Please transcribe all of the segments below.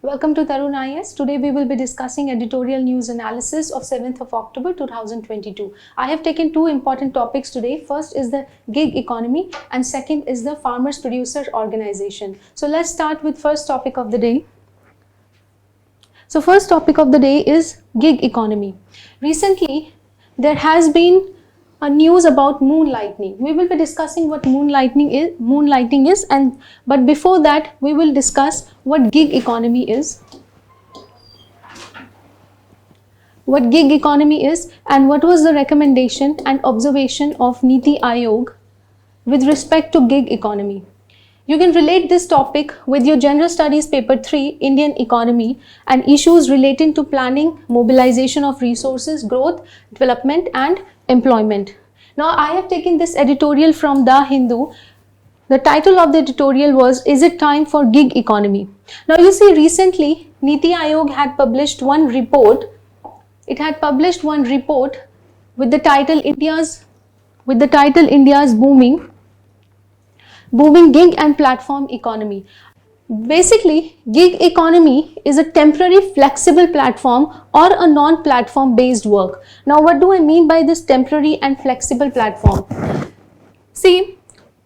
Welcome to Tarun IS. Today we will be discussing editorial news analysis of 7th of October 2022. I have taken two important topics today. First is the gig economy and second is the farmers producer organization. So let's start with first topic of the day. So first topic of the day is gig economy. Recently there has been a news about moonlighting. We will be discussing what moonlighting is, but before that we will discuss what gig economy is. What gig economy is and what was the recommendation and observation of Niti Aayog with respect to gig economy. You can relate this topic with your General Studies Paper 3, Indian Economy, and issues relating to planning, mobilization of resources, growth, development and employment. Now I have taken this editorial from The Hindu. The title of the editorial was, "Is it time for gig economy?" Now you see, recently Niti Aayog had published one report. It had published one report with the title India's booming gig and platform economy. Basically, gig economy is a temporary flexible platform or a non-platform based work. Now, what do I mean by this temporary and flexible platform? See,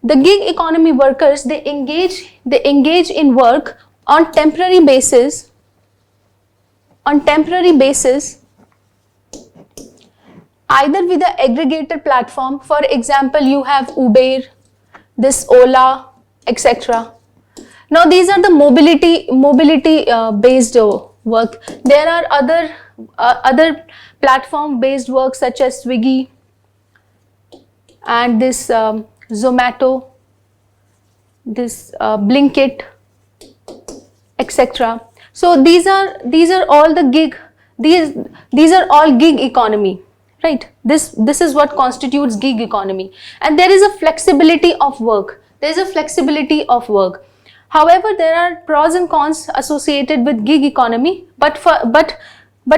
the gig economy workers, they engage in work on temporary basis, either with the aggregator platform. For example, you have Uber, this Ola, etc. Now these are the mobility based work. There are other platform based work such as Swiggy and this Zomato, this Blinkit, etc. So these are all the gig. These are all gig economy, right? This is what constitutes gig economy, and there is a flexibility of work. However, there are pros and cons associated with gig economy, but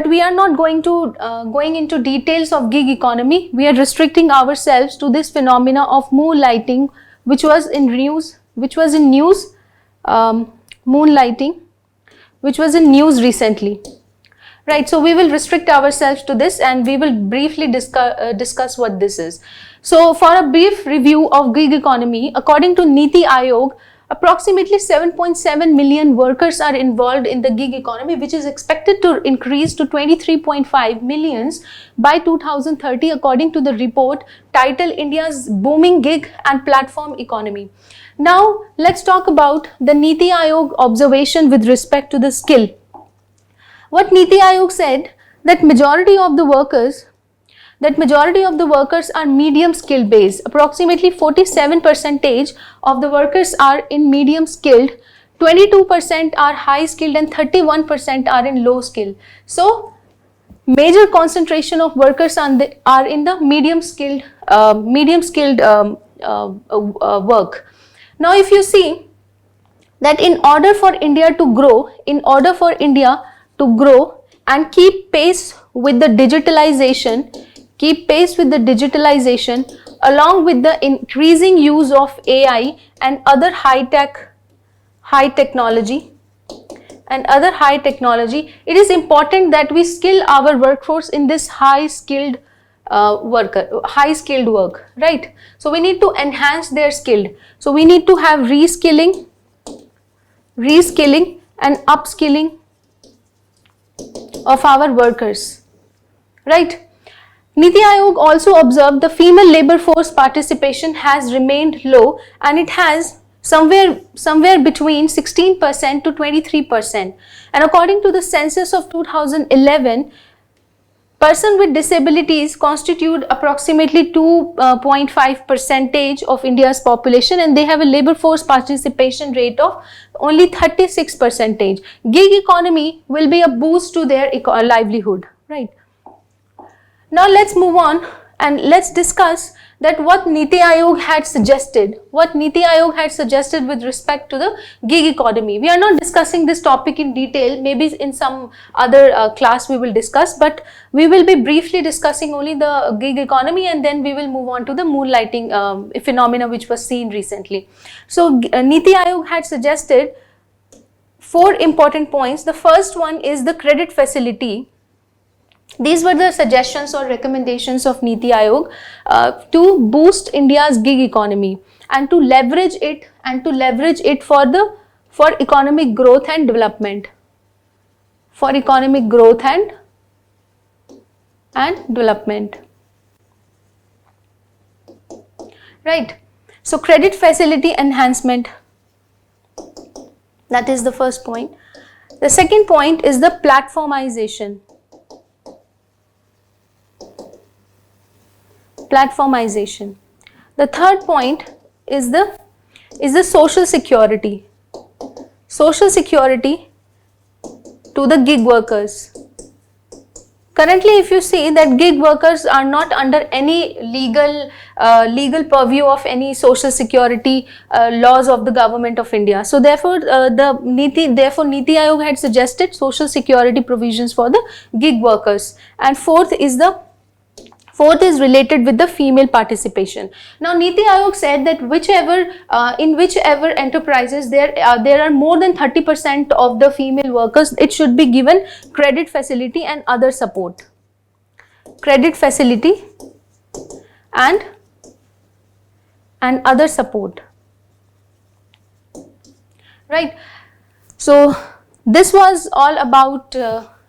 we are not going into details of gig economy. We are restricting ourselves to this phenomena of moonlighting, which was in news, moonlighting, which was in news recently. Right, so we will restrict ourselves to this and we will briefly discuss what this is. So for a brief review of gig economy, according to Niti Aayog, approximately 7.7 million workers are involved in the gig economy, which is expected to increase to 23.5 millions by 2030, according to the report titled India's Booming Gig and Platform Economy. Now, let's talk about the Niti Aayog observation with respect to the skill. What Niti Aayog said, that majority of the workers are medium skill based. Approximately 47% of the workers are in medium skilled, 22% are high skilled and 31% are in low skill. So major concentration of workers are in the medium skilled work. Now if you see that in order for India to grow and keep pace with the digitalization, along with the increasing use of AI and other high technology, it is important that we skill our workforce in this high skilled work, right? So we need to enhance their skill. So we need to have reskilling and upskilling of our workers, right? Niti Aayog also observed the female labor force participation has remained low and it has somewhere between 16% to 23%. And according to the census of 2011, persons with disabilities constitute approximately 2.5% of India's population and they have a labor force participation rate of only 36%. Gig economy will be a boost to their livelihood, right? Now let's move on and let's discuss that what Niti Aayog had suggested. With respect to the gig economy. We are not discussing this topic in detail. Maybe in some other class we will discuss, but we will be briefly discussing only the gig economy and then we will move on to the moonlighting phenomena which was seen recently. So Niti Aayog had suggested 4 important points. The first one is the credit facility. These were the suggestions or recommendations of Niti Aayog to boost India's gig economy and to leverage it for economic growth and development. For economic growth and development. Right. So credit facility enhancement. That is the first point. The second point is the platformization. Platformization. The third point is the social security. Social security to the gig workers. Currently, if you see that gig workers are not under any legal purview of any social security laws of the government of India. So therefore, Niti Aayog had suggested social security provisions for the gig workers. And fourth is related with the female participation. Now, Niti Aayog said that in whichever enterprises there are more than 30% of the female workers, it should be given credit facility and other support. Credit facility and other support. Right. So this was all about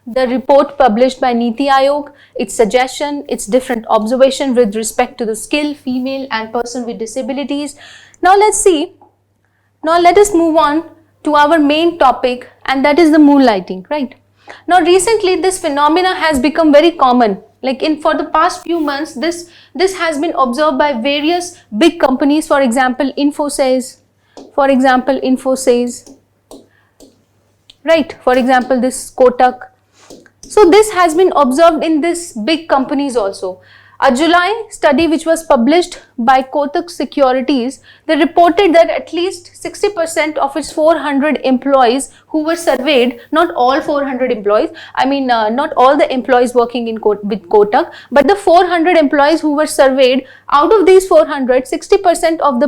the report published by Niti Aayog, its suggestion, its different observation with respect to the skill, female and person with disabilities. Now let's see. Now let us move on to our main topic, and that is the moonlighting, right? Now recently this phenomena has become very common. Like for the past few months, this has been observed by various big companies, for example, Infosys, right? For example, this Kotak. So this has been observed in these big companies also. A July study which was published by Kotak Securities, they reported that at least 60% of its 400 employees who were surveyed, not all 400 employees, not all the employees working with Kotak, but the 400 employees who were surveyed, out of these 400, 60% of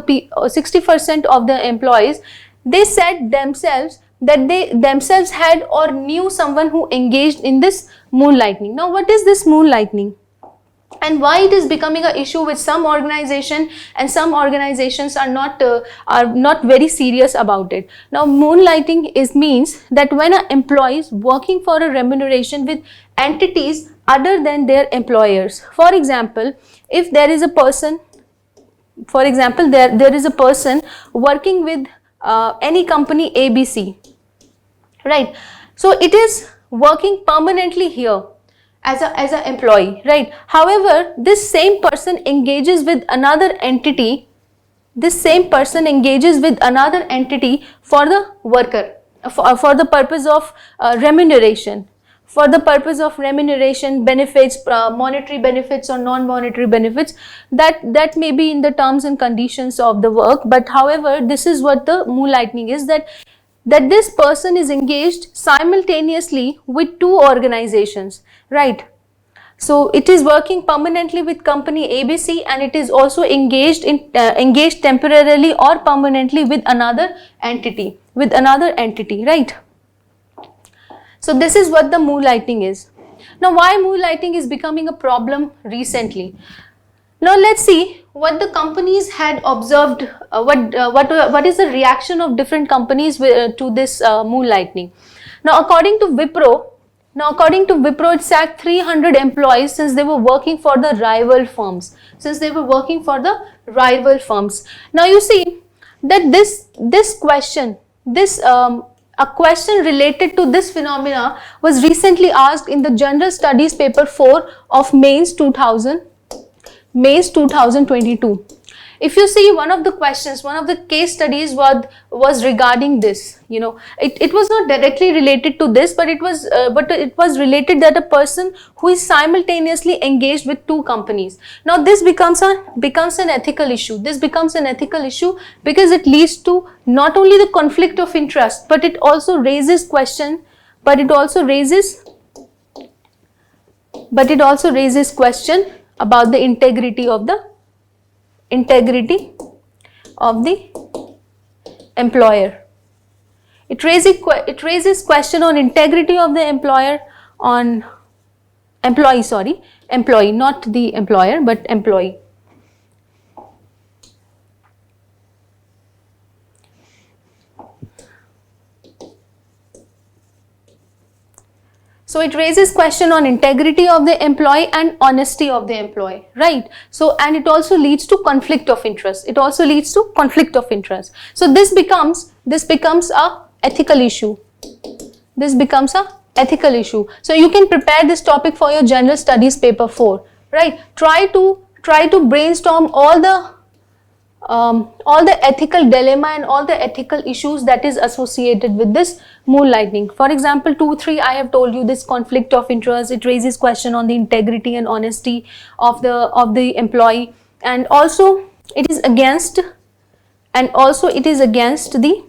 the employees, they said themselves that they themselves had or knew someone who engaged in this moonlighting. Now, what is this moonlighting? And why it is becoming an issue with some organization, and some organizations are not very serious about it. Now, moonlighting means that when an employee is working for a remuneration with entities other than their employers. For example, if there is a person, there is a person working with any company ABC, right? So it is working permanently here as an employee, right? However, this same person engages with another entity. This same person engages with another entity for the worker, for the purpose of remuneration. For the purpose of remuneration, benefits, monetary benefits or non-monetary benefits, that may be in the terms and conditions of the work. But however, this is what the moonlighting is, that this person is engaged simultaneously with two organizations, right? So it is working permanently with company ABC, and it is also engaged temporarily or permanently with another entity, right? So this is what the moonlighting is. Now, why moonlighting is becoming a problem recently? Now let's see what the companies had observed. What is the reaction of different companies to this moonlighting? Now, according to Wipro, it sacked 300 employees since they were working for the rival firms. Now you see that a question related to this phenomena was recently asked in the General Studies paper 4 of May 2022. If you see, one of the case studies was regarding this. You know, it was not directly related to this, but it was related that a person who is simultaneously engaged with two companies. Now this becomes an ethical issue. This becomes an ethical issue because it leads to not only the conflict of interest, but it also raises question. About the integrity of the employer. It raises question on integrity of the employee, not the employer, but employee. So it raises question on integrity of the employee and honesty of the employee, right? So, and it also leads to conflict of interest. So this becomes a ethical issue. So you can prepare this topic for your general studies paper 4, right? Try to brainstorm all the ethical dilemma and all the ethical issues that is associated with this moonlighting. For example, 2-3, I have told you this conflict of interest. It raises question on the integrity and honesty of the employee, and also it is against the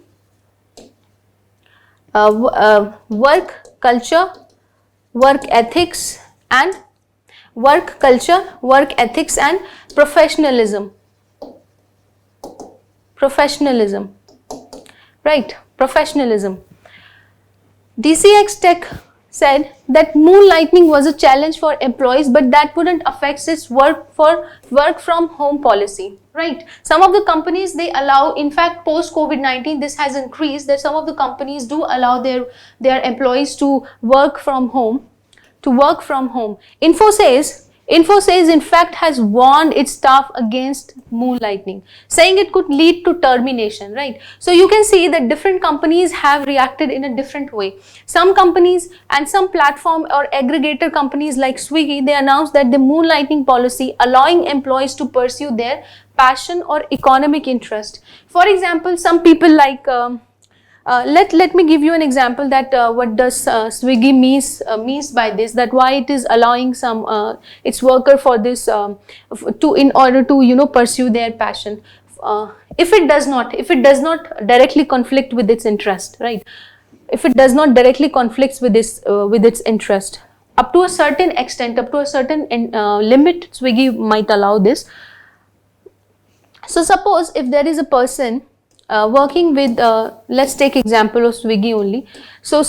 work culture, work ethics, and professionalism. Right, professionalism. DCX Tech said that moonlighting was a challenge for employees, but that wouldn't affect its work from home policy, right? Some of the companies, they allow, in fact, post COVID-19, this has increased, that some of the companies do allow their employees to work from home. Infosys in fact has warned its staff against moonlighting, saying it could lead to termination, right? So you can see that different companies have reacted in a different way. Some companies and some platform or aggregator companies like Swiggy, they announced that the moonlighting policy allowing employees to pursue their passion or economic interest. For example, some people like let me give you an example that what does Swiggy means by this, that why it is allowing some its worker for this in order to pursue their passion. If it does not directly conflict with its interest, right? If it does not directly conflicts with its interest, up to a certain extent, up to a certain limit, Swiggy might allow this. So suppose if there is a person working with, let's take example of Swiggy only. So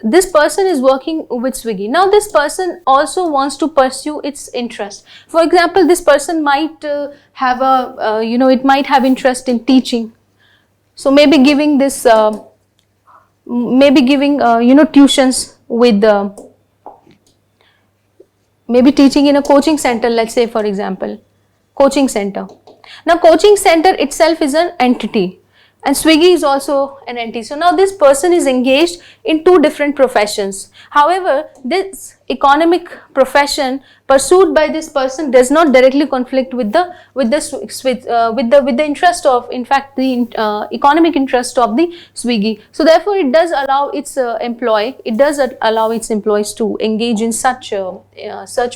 this person is working with Swiggy. Now this person also wants to pursue its interest. For example, this person might have it might have interest in teaching. So maybe giving this, tuitions with, maybe teaching in a coaching center, let's say, for example, coaching center. Now coaching center itself is an entity, and Swiggy is also an entity. So now this person is engaged in two different professions. However, this economic profession pursued by this person does not directly conflict with the interest of, in fact, the economic interest of the Swiggy. So therefore, it does allow its employees to engage in such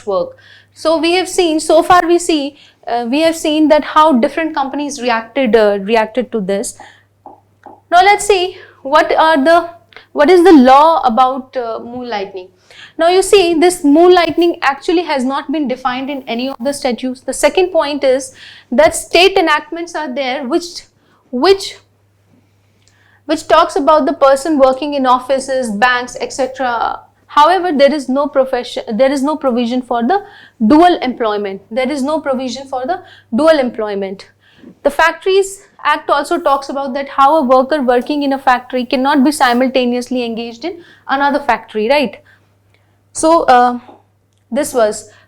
work. So we have seen, so far we have seen that how different companies reacted to this. Now let's see what is the law about moonlighting. Now you see, this moonlighting actually has not been defined in any of the statutes. The second point is that state enactments are there which talks about the person working in offices, banks, etc. However, there is no provision for the dual employment. The Factories Act also talks about that how a worker working in a factory cannot be simultaneously engaged in another factory, right? So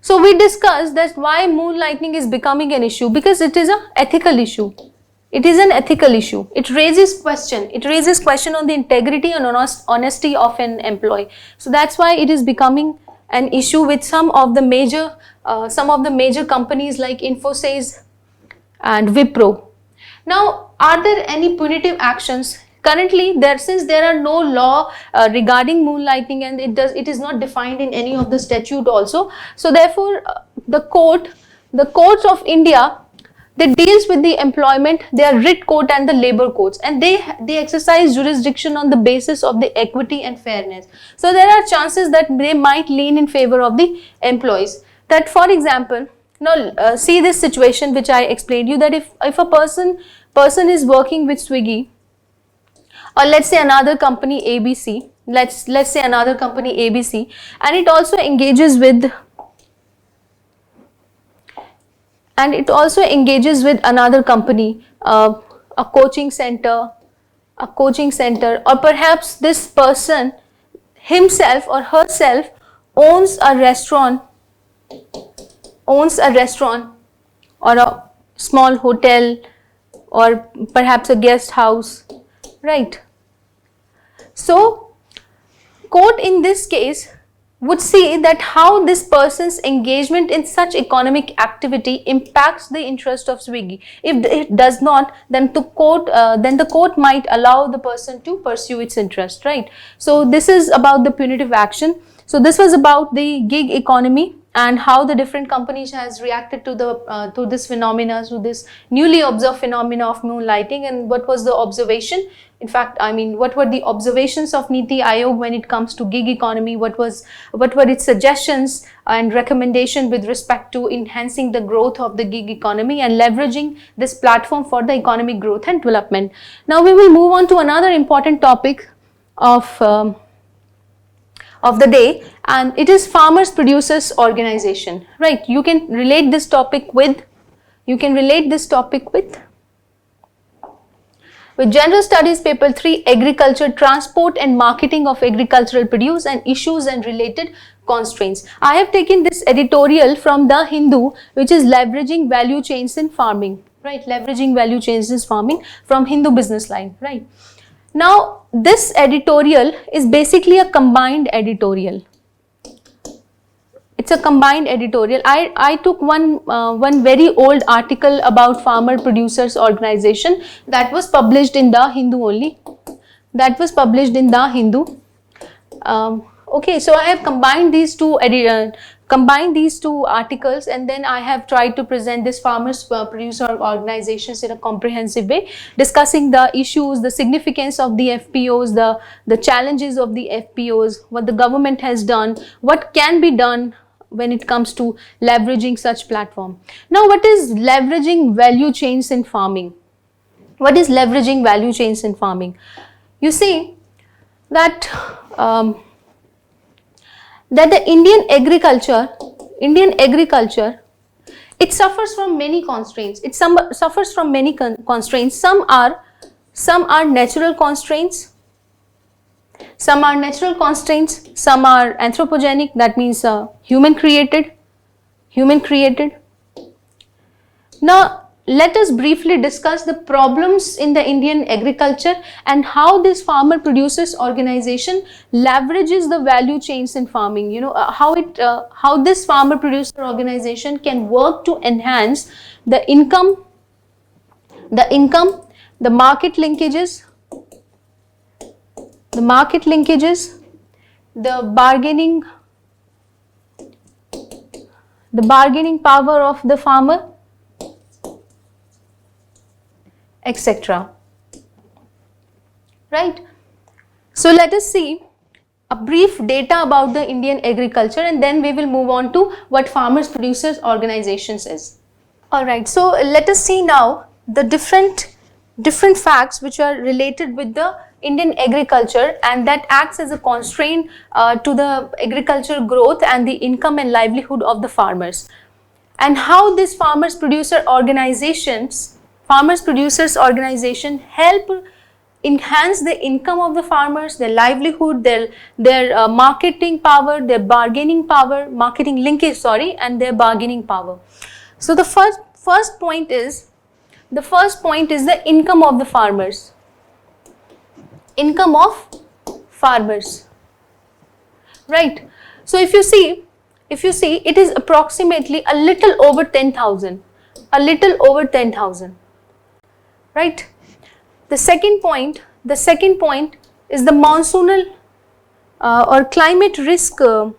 so we discussed that why moonlighting is becoming an issue, because it is an ethical issue. It raises question on the integrity and honesty of an employee. So that's why it is becoming an issue with some of the major companies like Infosys and Wipro. Now, are there any punitive actions? Currently, since there are no law regarding moonlighting, and it is not defined in any of the statute also. So therefore, the courts of India, they deals with the employment, their writ court and the labor courts, and they exercise jurisdiction on the basis of the equity and fairness. So there are chances that they might lean in favor of the employees. That, for example, now see this situation which I explained you, that if a person is working with Swiggy, or let's say another company ABC, let's say another company ABC, and it also engages with another company, a coaching center, or perhaps this person himself or herself owns a restaurant or a small hotel or perhaps a guest house, right? So court in this case would see that how this person's engagement in such economic activity impacts the interest of Swiggy. If it does not, then the court might allow the person to pursue its interest, right? So this is about the punitive action. So this was about the gig economy and how the different companies has reacted to this phenomena, to this newly observed phenomena of moonlighting, and what was the observation. In fact, I mean, what were the observations of Niti Aayog when it comes to gig economy? What were its suggestions and recommendation with respect to enhancing the growth of the gig economy and leveraging this platform for the economic growth and development? Now we will move on to another important topic of the day, and it is farmers producers organization, right? You can relate this topic with General Studies Paper 3, Agriculture, Transport and Marketing of Agricultural Produce and Issues and Related Constraints. I have taken this editorial from The Hindu, which is Leveraging Value Chains in Farming, right? Leveraging Value Chains in Farming from Hindu Business Line, right? Now, this editorial is basically a combined editorial. It's a combined editorial. I took one very old article about farmer producers organization that was published in The Hindu only. Okay, so I have combined these two articles, and then I have tried to present this farmers producer organizations in a comprehensive way, discussing the issues, the significance of the FPOs, the challenges of the FPOs, what the government has done, what can be done when it comes to leveraging such platform. Now, what is leveraging value chains in farming? What is leveraging value chains in farming? You see that the Indian agriculture, it suffers from many constraints. It suffers from many constraints. Some are natural constraints. Some are anthropogenic, that means human created. Now, let us briefly discuss the problems in the Indian agriculture and how this farmer producers organization leverages the value chains in farming. You know, how this farmer producer organization can work to enhance the income, the market linkages, the bargaining power of the farmer, etc. Right? So let us see a brief data about the Indian agriculture, and then we will move on to what farmers producers organizations is. Alright, so let us see now the different facts which are related with the Indian agriculture and that acts as a constraint to the agricultural growth and the income and livelihood of the farmers, and how this farmers producers organization help enhance the income of the farmers, their livelihood, their marketing power, their bargaining power, marketing linkage, and their bargaining power. So the first point is the income of the farmers. Right? So if you see, it is approximately a little over 10,000. Right? The second point is the monsoonal or climate risk. The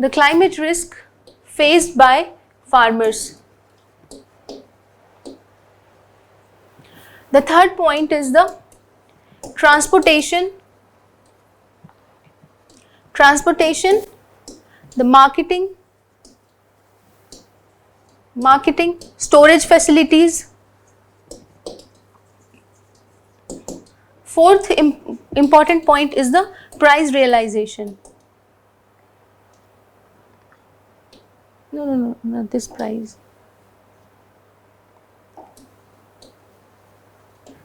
climate risk faced by farmers. The third point is the transportation, the marketing, marketing, storage facilities. Fourth important point is the price realization. No, not this price.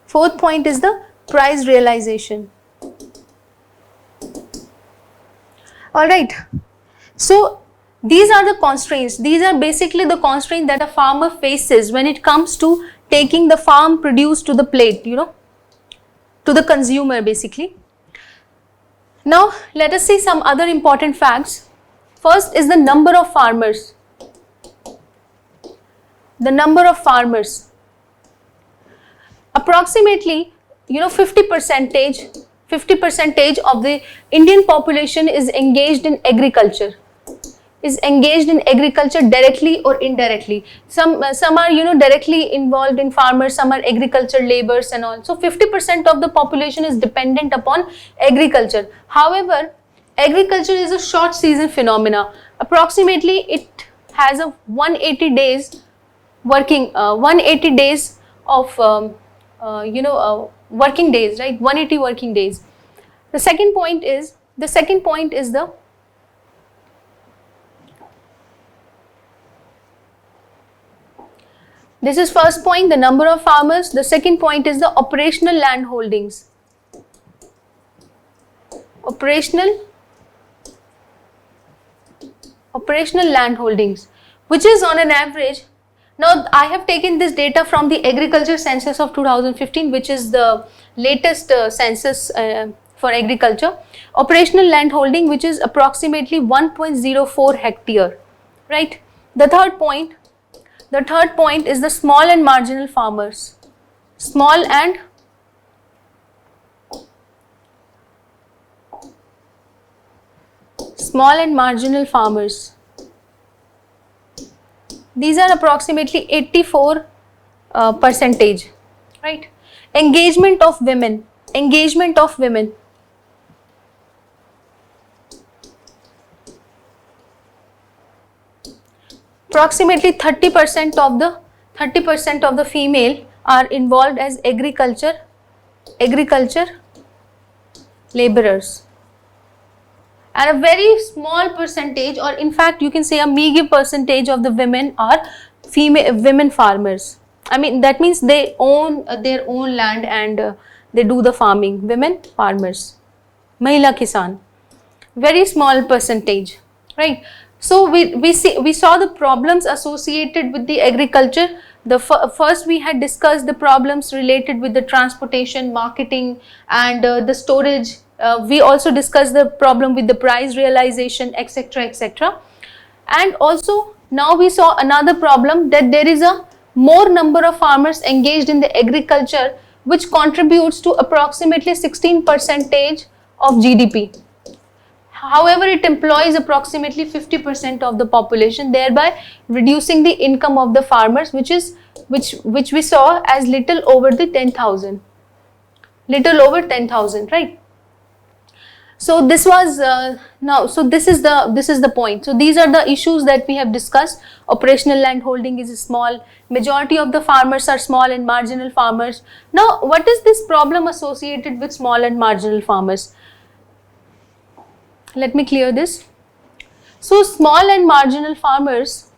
Fourth point is the price realization. Alright, so these are the constraints. These are basically the constraints that a farmer faces when it comes to taking the farm produce to the plate, to the consumer basically. Now let us see some other important facts. First is the number of farmers. The number of farmers. Approximately, 50% of the Indian population is engaged in agriculture. Directly or indirectly. Some are directly involved in farmers, some are agriculture laborers and all. So 50% of the population is dependent upon agriculture. However, agriculture is a short season phenomena. Approximately it has a 180 days working 180 days of working days, right? 180 working days. The second point is the this is first point, the number of farmers. The second point is the operational land holdings. Operational land holdings, which is on an average. Now I have taken this data from the agriculture census of 2015, which is the latest census for agriculture. Operational land holding, which is approximately 1.04 hectare, right? The third point is the small and marginal farmers. Small and marginal farmers. These are approximately 84 percentage, right? Engagement of women. Approximately 30% of the female are involved as agriculture laborers. And a very small percentage, or in fact you can say a meager percentage of the women are women farmers. I mean, that means they own their own land and they do the farming. Women farmers, Mahila Kisan, very small percentage, right? So we saw the problems associated with the agriculture. First we had discussed the problems related with the transportation, marketing and the storage. We also discussed the problem with the price realization, etc. And also now we saw another problem, that there is a more number of farmers engaged in the agriculture, which contributes to approximately 16% of GDP. However, it employs approximately 50% of the population, thereby reducing the income of the farmers, which we saw as little over 10,000, right? So this was this is the point. So these are the issues that we have discussed. Operational land holding is small. Majority of the farmers are small and marginal farmers. Now, what is this problem associated with small and marginal farmers? Let me clear this. So small and marginal farmers,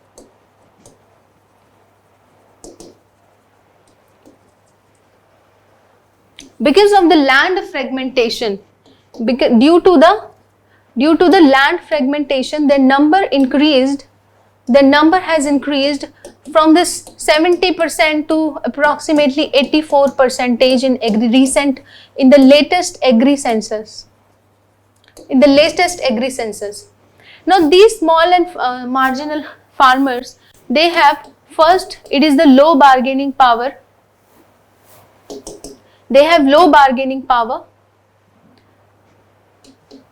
because of the land fragmentation, due to the land fragmentation, the number has increased from this 70% to approximately 84% in the latest agri census. Now these small and marginal farmers, they have, first, it is the low bargaining power. They have low bargaining power.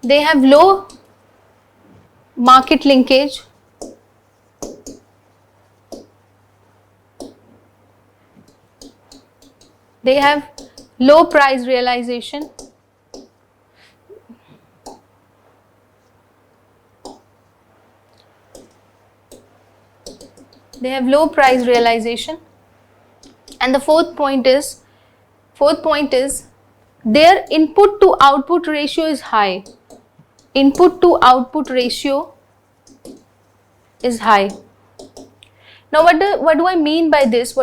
They have low market linkage. They have low price realization. they have low price realization. And the fourth point is their input to output ratio is high. Input to output ratio is high. Now what do I mean by this?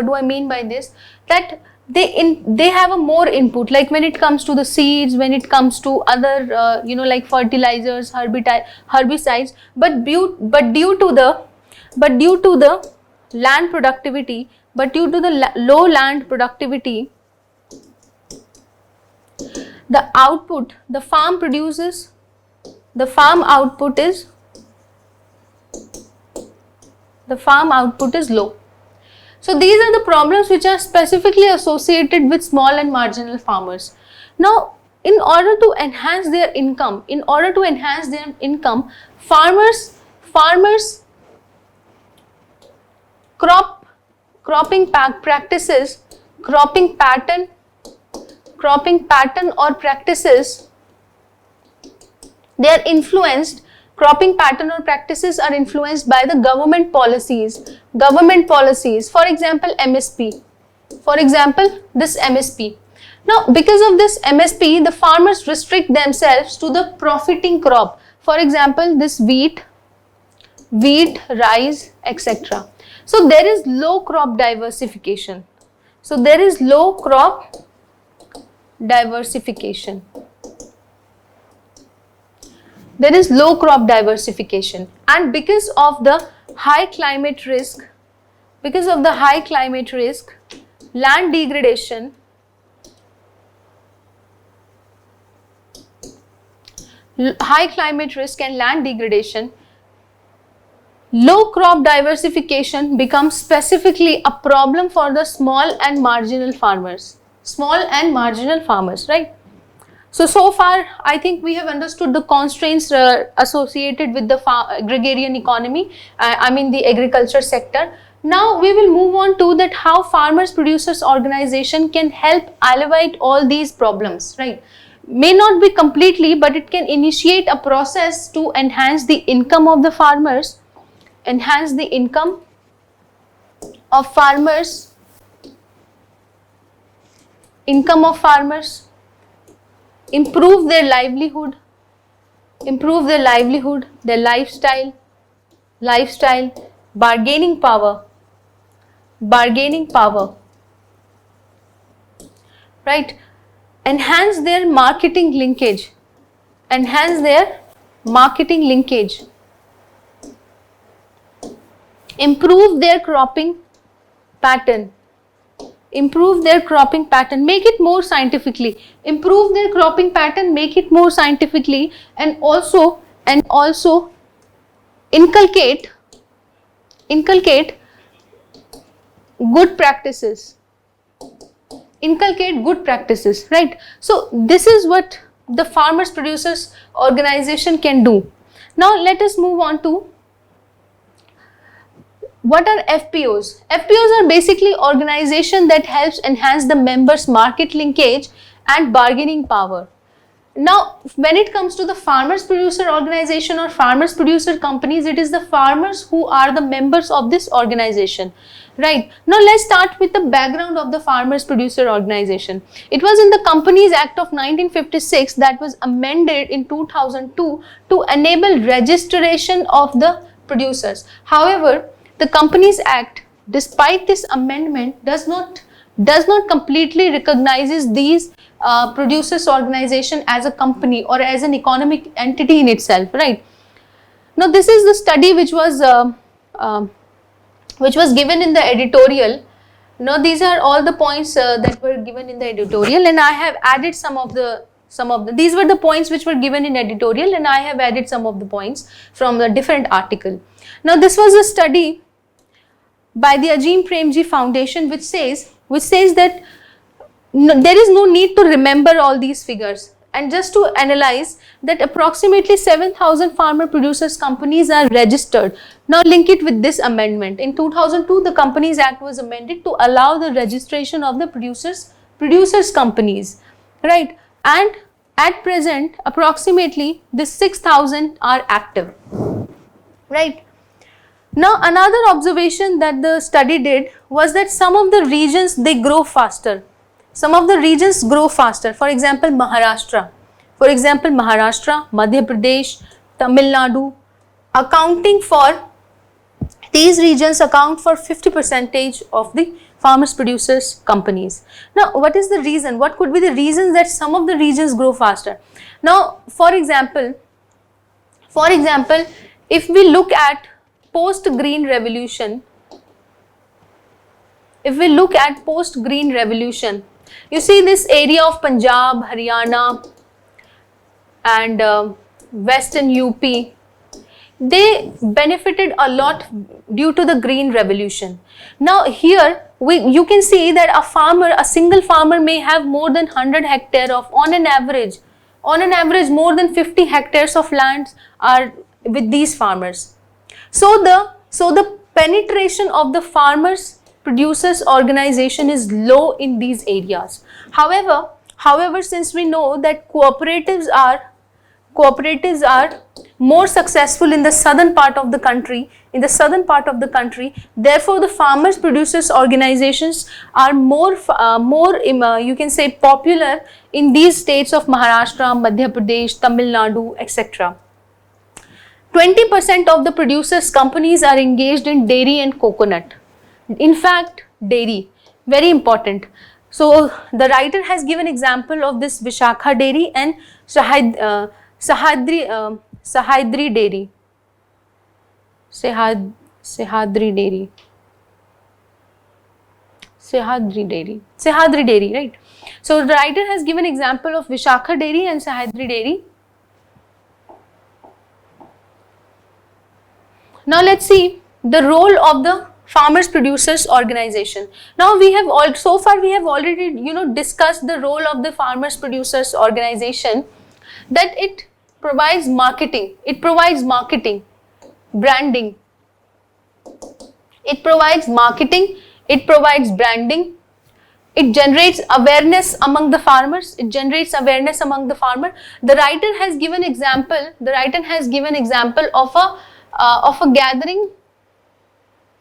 That they have a more input, like when it comes to the seeds, when it comes to other like fertilizers, herbicides, but due to the land productivity, low land productivity, the output the farm produces, the farm output is low. So these are the problems which are specifically associated with small and marginal farmers. Now, in order to enhance their income, farmers cropping pattern or practices, they are influenced. Cropping pattern or practices are influenced by the government policies. For example, MSP. This MSP. Now, because of this MSP, the farmers restrict themselves to the profiting crop. For example, this wheat, rice, etc. So there is low crop diversification. There is low crop diversification, and because of the high climate risk, land degradation, low crop diversification becomes specifically a problem for the small and marginal farmers, right? So far, I think we have understood the constraints associated with the agrarian economy, the agriculture sector. Now we will move on to that how farmers producers organization can help alleviate all these problems, right? May not be completely, but it can initiate a process to enhance the income of the farmers, improve their livelihood, their lifestyle, bargaining power, right? Enhance their marketing linkage, improve their cropping pattern, make it more scientifically, and also inculcate good practices, right? So this is what the farmers producers organization can do. Now let us move on to what are FPOs? FPOs are basically organization that helps enhance the members' market linkage and bargaining power. Now, when it comes to the farmers producer organization or farmers producer companies, it is the farmers who are the members of this organization, right? Now, let's start with the background of the farmers producer organization. It was in the Companies Act of 1956 that was amended in 2002 to enable registration of the producers. However, the Companies Act, despite this amendment, does not completely recognizes these producers organization as a company or as an economic entity in itself, right? Now this is the study which was given in the editorial. Now these are all the points that were given in the editorial, and I have added some of the these were the points which were given in editorial, and I have added some of the points from the different article. Now this was a study by the Azimpremji Foundation which says that there is no need to remember all these figures, and just to analyze that approximately 7,000 farmer producers companies are registered. Now link it with this amendment. In 2002, the Companies Act was amended to allow the registration of the producers companies, right? And at present, approximately this 6,000 are active, right? Now another observation that the study did was that some of the regions, they grow faster. Some of the regions grow faster. For example, Maharashtra. For example, Maharashtra, Madhya Pradesh, Tamil Nadu, accounting for, these regions account for 50% of the farmers producers companies. Now what is the reason? What could be the reasons that some of the regions grow faster? Now for example, if we look at post-green revolution, you see this area of Punjab, Haryana and western UP, they benefited a lot due to the green revolution. Now here you can see that a single farmer may have more than 100 hectares of, on an average more than 50 hectares of lands are with these farmers. So the penetration of the farmers producers organization is low in these areas. However, since we know that cooperatives are more successful in the southern part of the country, therefore the farmers producers organizations are more you can say popular in these states of Maharashtra, Madhya Pradesh, Tamil Nadu, etc. 20% of the producers companies are engaged in dairy and coconut. In fact, dairy, very important. So the writer has given example of this Vishakha dairy and Sahadri dairy. Sahadri dairy, right? So the writer has given example of Vishakha dairy and Sahadri dairy. Now let's see the role of the farmers producers organization. Now we have already discussed the role of the farmers producers organization, that it provides marketing, branding, it provides branding, it generates awareness among the farmers, The writer has given example of a gathering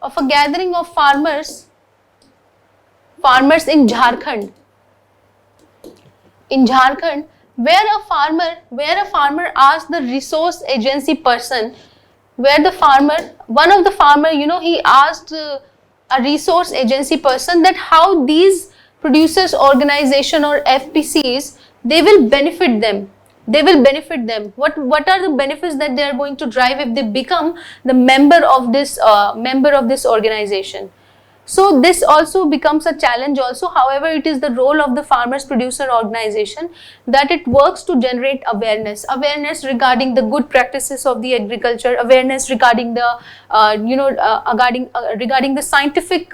of farmers in Jharkhand, where a farmer asked the resource agency person, he asked a resource agency person that how these producers organization or FPCs, they will benefit them. What are the benefits that they are going to drive if they become the member of this organization? So this also becomes a challenge also. However, it is the role of the farmers producer organization that it works to generate awareness regarding the good practices of the agriculture, awareness regarding the regarding the scientific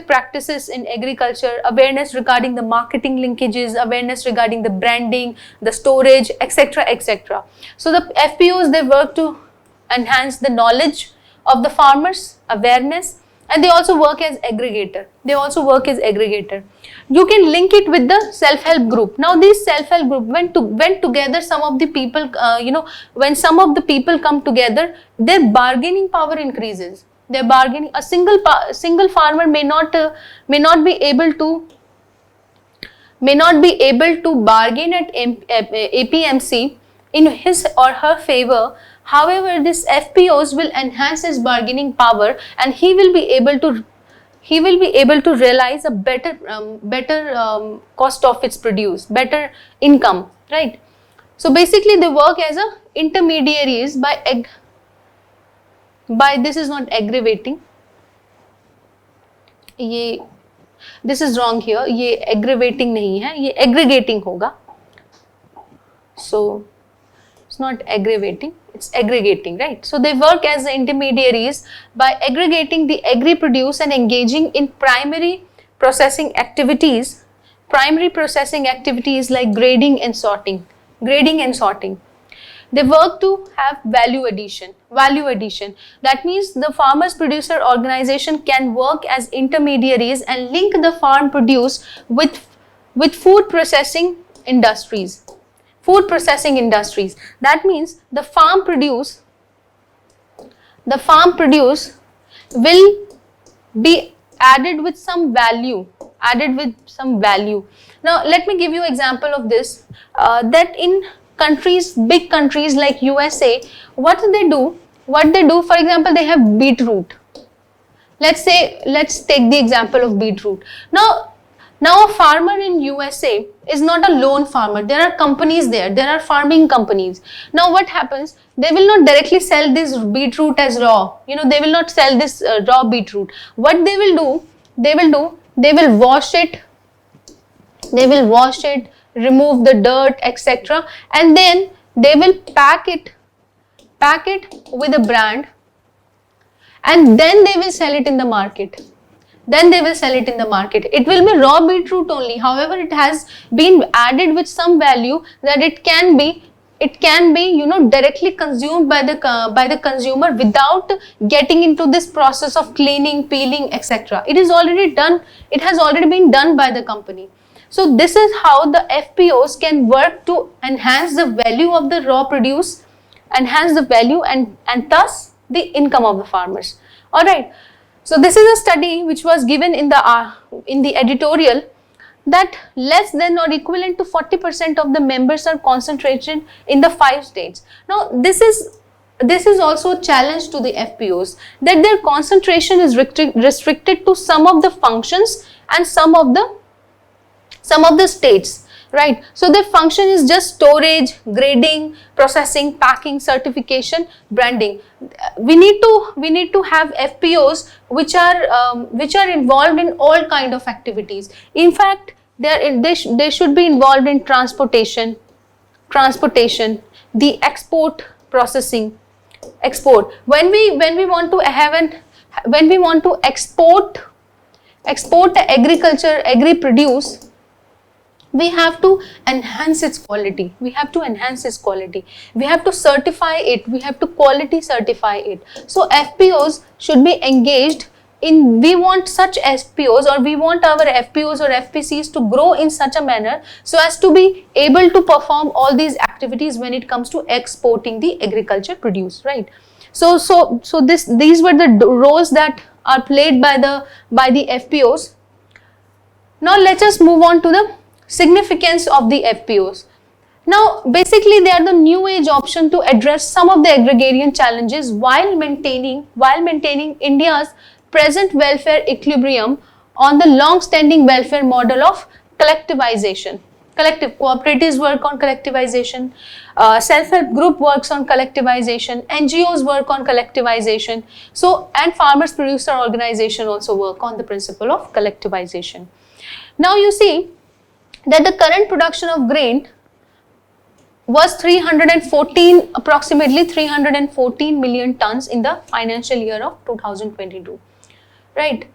practices in agriculture, awareness regarding the marketing linkages, awareness regarding the branding, the storage, etc. So the FPOs, they work to enhance the knowledge of the farmers, awareness, and they also work as aggregator. You can link it with the self-help group. Now these self-help group, when together some of the people, when some of the people come together, their bargaining power increases. A single farmer may not be able to bargain at APMC in his or her favor. However, this FPOs will enhance his bargaining power, and he will be able to realize a better cost of its produce, better income, right? So basically they work as a intermediaries by this is not aggravating, this is wrong here, ये aggravating नहीं है, ये aggregating होगा. So it's not aggravating, it's aggregating, right? So they work as the intermediaries by aggregating the agri-produce and engaging in primary processing activities like grading and sorting. They work to have value addition. That means the farmers producer organization can work as intermediaries and link the farm produce with food processing industries. That means the farm produce the farm produce will be added with some value, Now let me give you example of this, that in countries, big countries like USA, what do, for example, they have beetroot. Let's take the example of beetroot. Now a farmer in USA is not a lone farmer. There are companies there. There are farming companies. Now what happens? They will not directly sell this beetroot as raw. They will not sell this raw beetroot. What they will do? They will wash it. Remove the dirt, etc. And then they will pack it with a brand, and then they will sell it in the market. It will be raw beetroot only. However, it has been added with some value that it can be directly consumed by the consumer without getting into this process of cleaning, peeling, etc. It has already been done by the company. So this is how the FPOs can work to enhance the value of the raw produce, enhance the value and thus the income of the farmers. Alright. So this is a study which was given in the editorial, that less than or equivalent to 40% of the members are concentrated in the 5 states. Now this is also a challenge to the FPOs, that their concentration is restricted to some of the functions and some of the states. Right. So their function is just storage, grading, processing, packing, certification, branding. We need to have FPOs which are involved in all kind of activities. In fact, they should be involved in transportation, the export processing, export. When we want to export the agri produce, we have to enhance its quality. We have to certify it. We have to quality certify it. So FPOs should be engaged in, we want such FPOs, or we want our FPOs or FPCs to grow in such a manner so as to be able to perform all these activities when it comes to exporting the agriculture produce, right? So these were the roles that are played by the FPOs. Now let us move on to the significance of the FPOs. Now basically they are the new age option to address some of the agrarian challenges while maintaining India's present welfare equilibrium on the long-standing welfare model of collectivization. Collective cooperatives work on collectivization, self-help group works on collectivization, NGOs work on collectivization, and farmers producer organization also work on the principle of collectivization. Now you see that the current production of grain was approximately 314 million tons in the financial year of 2022, right?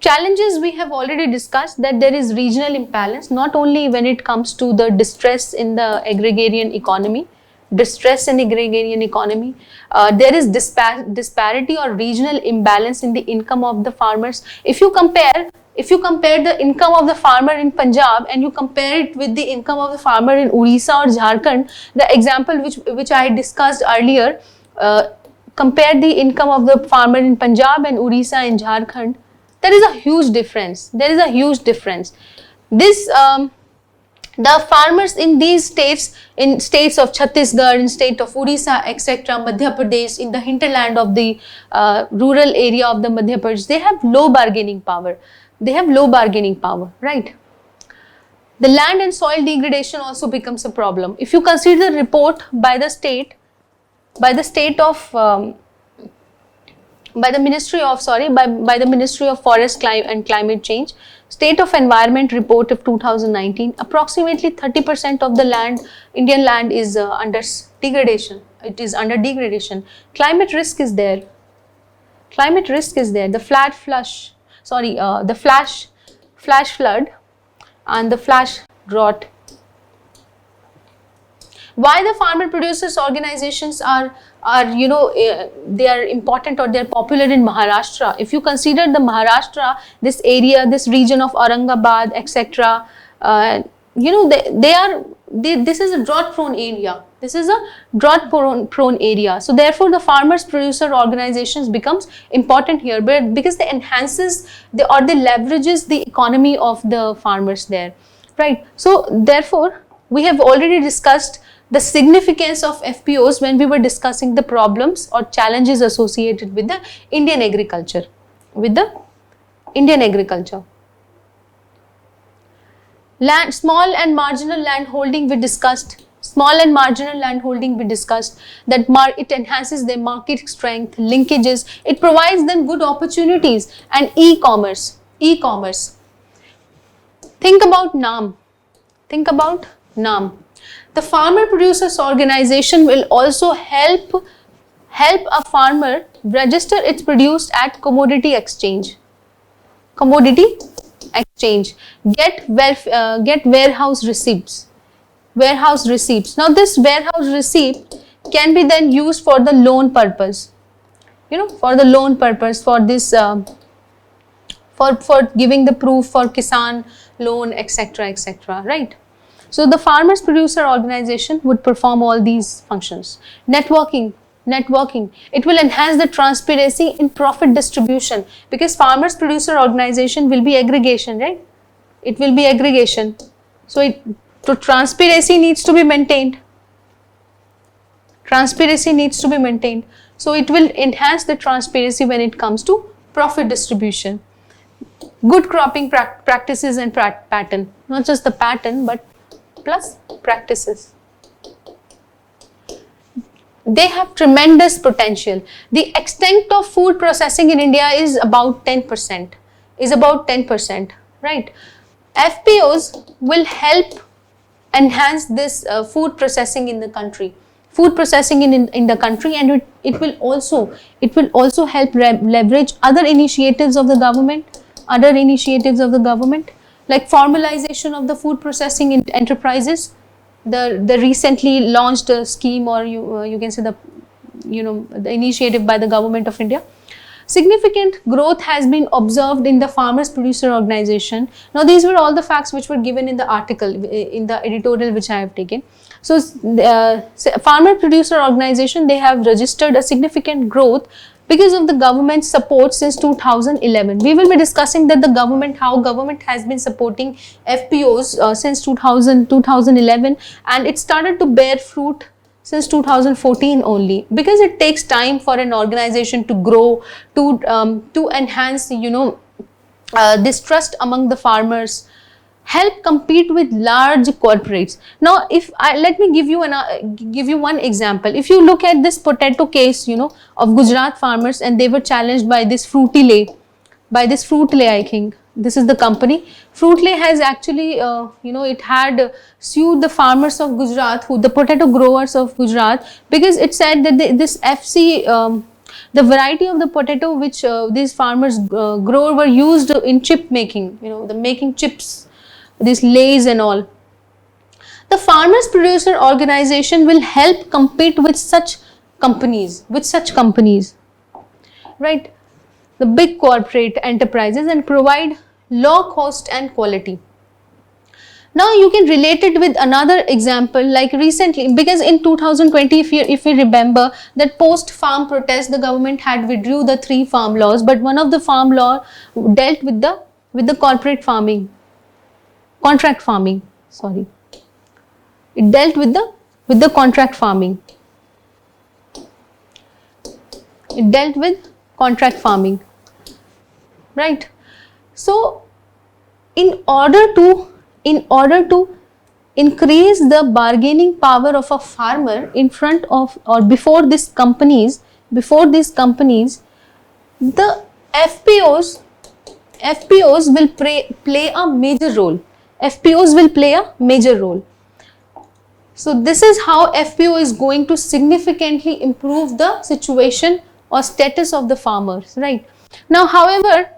Challenges we have already discussed, that there is regional imbalance, not only when it comes to the distress in the agrarian economy, there is disparity or regional imbalance in the income of the farmers. If you compare the income of the farmer in Punjab and you compare it with the income of the farmer in Orissa or Jharkhand, the example which I discussed earlier, compare the income of the farmer in Punjab and Orissa and Jharkhand, there is a huge difference. The farmers in these states, in states of Chhattisgarh, in state of Orissa, etc., Madhya Pradesh, in the hinterland of the rural area of the Madhya Pradesh, they have low bargaining power. Right? The land and soil degradation also becomes a problem. If you consider the report by the Ministry of Forest and Climate Change, State of Environment Report of 2019, approximately 30% of the Indian land is under degradation. It is under degradation. Climate risk is there. The flash flood and the flash drought. Why the farmer producers organizations are they are important or they are popular in Maharashtra? If you consider the Maharashtra, this area, this region of Aurangabad, etc., they this is a drought prone area. This is a drought prone area. So therefore the farmers producer organizations becomes important here, but because they enhances they leverages the economy of the farmers there, right? So therefore we have already discussed the significance of FPOs when we were discussing the problems or challenges associated with the Indian agriculture, Small and marginal land holding we discussed. That it enhances their market strength, linkages, it provides them good opportunities, and e-commerce. Think about NAM. The farmer producers organization will also help a farmer register its produce at commodity exchange, get warehouse receipts. Now this warehouse receipt can be then used for the loan purpose, for this for giving the proof for Kisan loan, etc., right? So the farmers producer organization would perform all these functions. Networking, it will enhance the transparency in profit distribution, because farmers producer organization will be aggregation, right? It will be aggregation. So transparency needs to be maintained. So it will enhance the transparency when it comes to profit distribution. Good cropping practices and pattern, not just the pattern but plus practices. They have tremendous potential. The extent of food processing in India is about 10%. Right? FPOs will help enhance this food processing in the country. And it will also help leverage other initiatives of the government, like formalization of the food processing enterprises. The recently launched scheme, or you can say the initiative by the government of India. Significant growth has been observed in the farmers producer organization. Now these were all the facts which were given in the article, in the editorial which I have taken. So farmer producer organization, they have registered a significant growth because of the government support since 2011. We will be discussing that how government has been supporting FPOs since 2011, and it started to bear fruit since 2014 only, because it takes time for an organization to grow, to enhance this trust among the farmers, help compete with large corporates. Now let me give you one example. If you look at this potato case of Gujarat farmers, and they were challenged by this Fruitlay, I think this is the company. Fruitlay has actually it had sued the farmers of Gujarat, the potato growers of Gujarat, because it said that this FC the variety of the potato which these farmers grow were used in chip making, the making chips, these lays and all. The farmers producer organization will help compete with such companies, right? The big corporate enterprises, and provide low cost and quality. Now you can relate it with another example, like recently, because in 2020, if we remember that post farm protest, the government had withdrew the 3 farm laws, but one of the farm law dealt with the contract farming. It dealt with the contract farming. Right? So in order to increase the bargaining power of a farmer in front of or before these companies, the FPOs will play a major role. So this is how FPO is going to significantly improve the situation or status of the farmers, right? Now, however,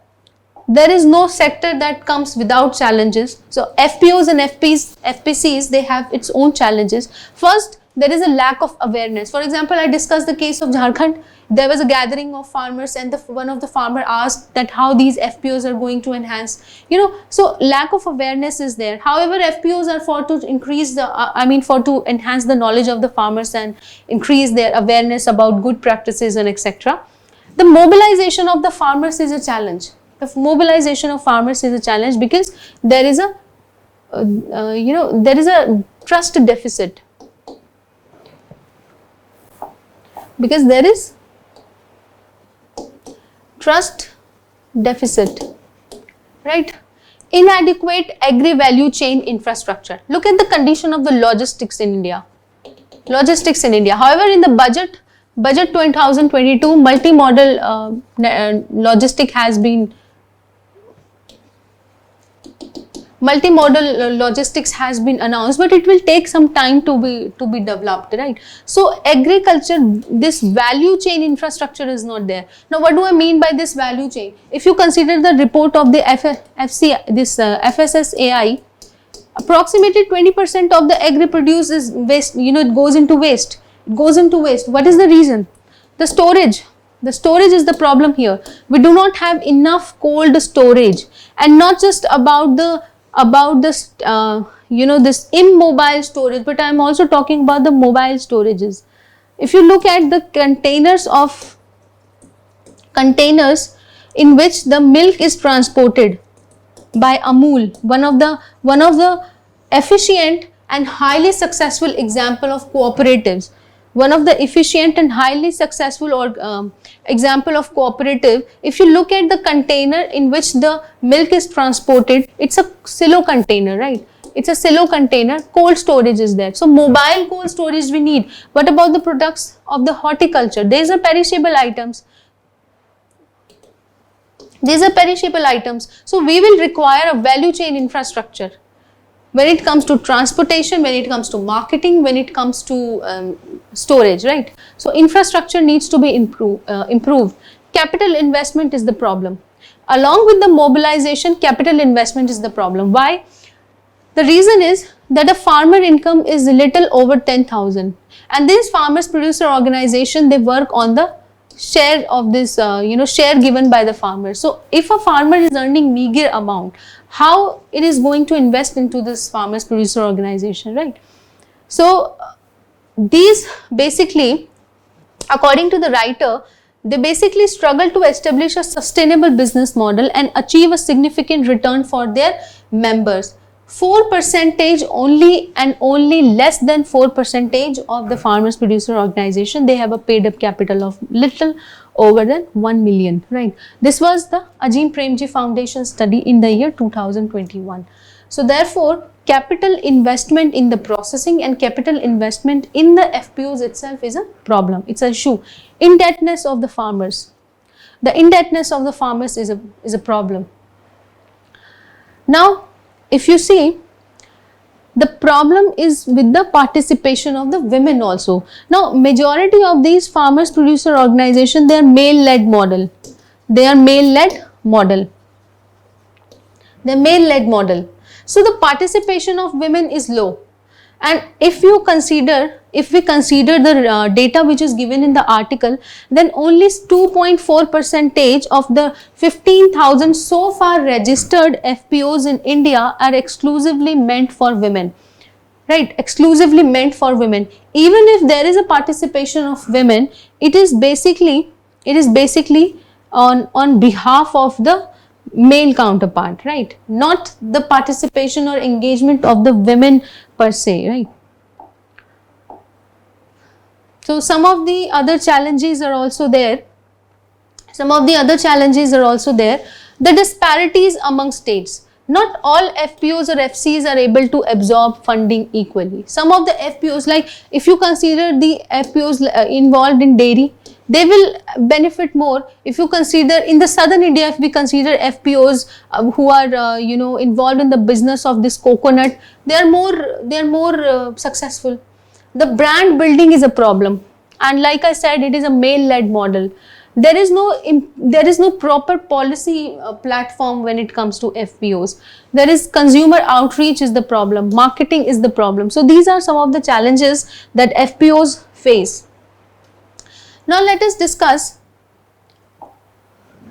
there is no sector that comes without challenges. So FPOs and FPCs, they have its own challenges. First, there is a lack of awareness. For example, I discussed the case of Jharkhand. there was a gathering of farmers, and one of the farmer asked that how these FPOs are going to enhance, so lack of awareness is there. However, FPOs are for to increase the, for to enhance the knowledge of the farmers and increase their awareness about good practices and etc. The mobilization of the farmers is a challenge. The mobilization of farmers is a challenge because there is a, there is a trust deficit. Because there is trust deficit, right? Inadequate agri-value chain infrastructure. Look at the condition of the logistics in India. However, in the budget 2022, multimodal logistic has been logistics has been announced, but it will take some time to be developed, right? So agriculture, this value chain infrastructure is not there. Now what do I mean by this value chain? If you consider the report of the FSSAI, approximately 20% of the agri produce is waste, it goes into waste. What is the reason? The storage is the problem here. We do not have enough cold storage, and not just about this this immobile storage, but I am also talking about the mobile storages. If you look at the containers in which the milk is transported by Amul, one of the efficient and highly successful example of cooperatives. One of the efficient and highly successful example of cooperative, if you look at the container in which the milk is transported, it's a silo container, right? It's a silo container, cold storage is there. So mobile cold storage we need. What about the products of the horticulture? These are perishable items. So we will require a value chain infrastructure. When it comes to transportation, when it comes to marketing, when it comes to storage, right? So infrastructure needs to be improved. Capital investment is the problem. Along with the mobilization, capital investment is the problem. Why? The reason is that the farmer income is little over 10,000, and these farmers producer organization, they work on the share of this, share given by the farmer. So if a farmer is earning meager amount, how it is going to invest into this farmers producer organization, right? So these basically, according to the writer, they basically struggle to establish a sustainable business model and achieve a significant return for their members. 4% only, and only less than 4% of the farmers producer organization, they have a paid up capital of little over than 1 million, right? This was the Azimpremji Foundation study in the year 2021. So therefore, capital investment in the processing and capital investment in the FPOs itself is a problem. It's an issue. Indebtedness of the farmers. The indebtedness of the farmers is a problem. Now, if you see, the problem is with the participation of the women also. Now, majority of these farmers producer organization, they are male-led model. So the participation of women is low. And if we consider the data which is given in the article, then only 2.4% of the 15,000 so far registered FPOs in India are exclusively meant for women, right? Exclusively meant for women. Even if there is a participation of women, it is basically on behalf of the male counterpart, right? Not the participation or engagement of the women per se, right? So some of the other challenges are also there. The disparities among states. Not all FPOs or FCs are able to absorb funding equally. Some of the FPOs, like if you consider the FPOs involved in dairy, they will benefit more. If you consider in the southern India, if we consider FPOs who are involved in the business of this coconut, they are more successful. The brand building is a problem, and like I said, it is a male-led model. There is no proper policy platform when it comes to FPOs. There is consumer outreach is the problem, marketing is the problem. So these are some of the challenges that FPOs face. Now let us discuss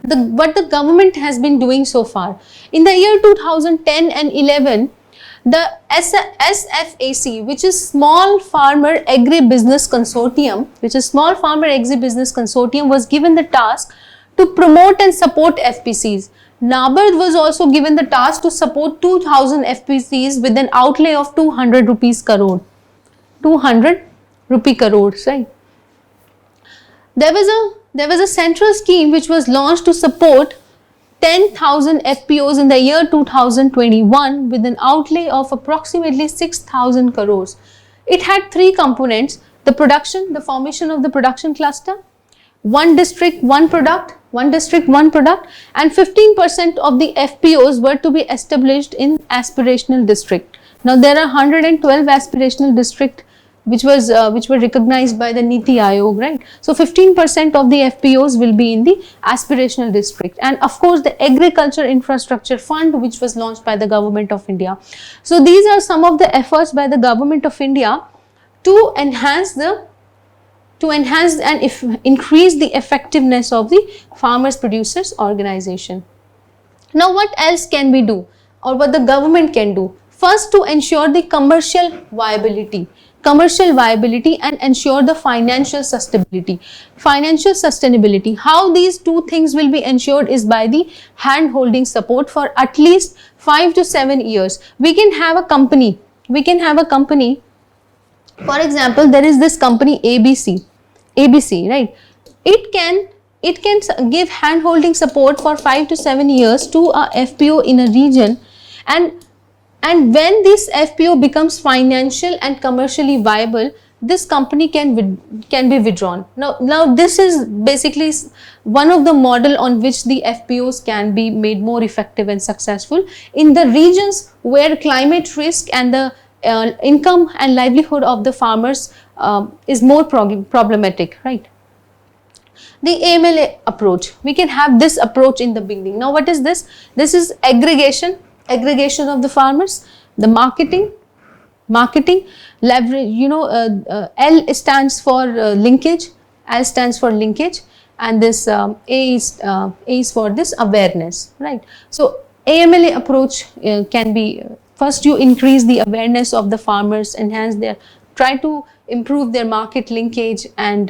what the government has been doing so far. In the year 2010 and 11, the SFAC, which is Small Farmer Agribusiness Consortium, was given the task to promote and support FPCs. NABARD was also given the task to support 2000 FPCs with an outlay of 200 rupees crore. 200 rupee crores, right? There was a central scheme which was launched to support 10,000 FPOs in the year 2021 with an outlay of approximately 6,000 crores. It had three components: the formation of the production cluster, one district, one product, and 15% of the FPOs were to be established in aspirational district. Now there are 112 aspirational district which were recognized by the Niti Aayog, right? So 15% of the FPOs will be in the aspirational district, and of course the agriculture infrastructure fund which was launched by the government of India. So these are some of the efforts by the government of India to enhance and increase the effectiveness of the farmers producers organization. Now what else can we do, or what the government can do? First, to ensure the commercial viability and ensure the financial sustainability. How these two things will be ensured is by the hand-holding support for at least 5 to 7 years. We can have a company, for example, there is this company ABC, right? It can give hand-holding support for 5 to 7 years to a FPO in a region, and when this FPO becomes financial and commercially viable, this company can be withdrawn. Now this is basically one of the model on which the FPOs can be made more effective and successful in the regions where climate risk and the income and livelihood of the farmers is more problematic, right? The AMLA approach, we can have this approach in the beginning. Now what is this? This is aggregation of the farmers, the marketing, leverage, L stands for linkage, L stands for linkage, and this A is for this awareness, right? So AMLA approach can be, first you increase the awareness of the farmers, try to improve their market linkage, and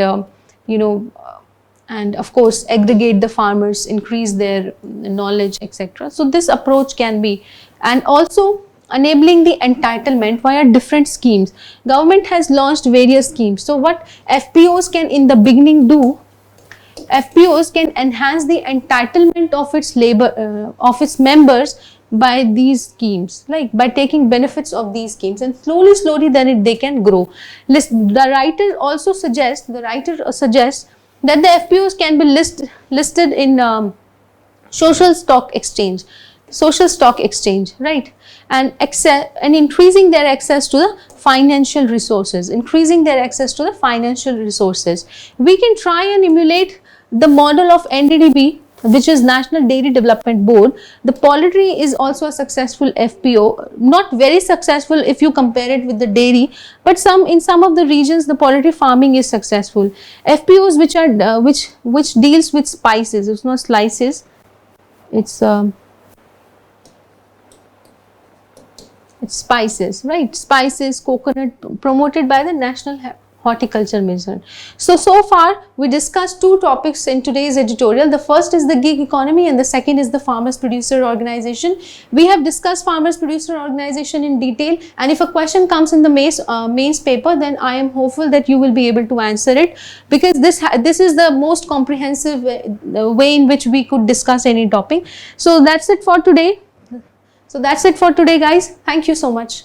and of course aggregate the farmers, increase their knowledge, etc. So this approach can be, and also enabling the entitlement via different schemes. Government has launched various schemes. So what FPOs can in the beginning do, FPOs can enhance the entitlement of its members by these schemes, like by taking benefits of these schemes, and slowly then they can grow. The writer suggests that the FPOs can be listed in social stock exchange, right? And increasing their access to the financial resources. We can try and emulate the model of NDDB, which is National Dairy Development Board. The poultry is also a successful FPO, not very successful if you compare it with the dairy, but in some of the regions the poultry farming is successful. FPOs which deals with spices, it's not slices, it's spices, right? Spices, coconut, promoted by the National Horticulture Mission. So far we discussed two topics in today's editorial. The first is the gig economy and the second is the farmers producer organization. We have discussed farmers producer organization in detail, and if a question comes in the mains paper, then I am hopeful that you will be able to answer it, because this is the most comprehensive way in which we could discuss any topic. So that's it for today. Guys. Thank you so much.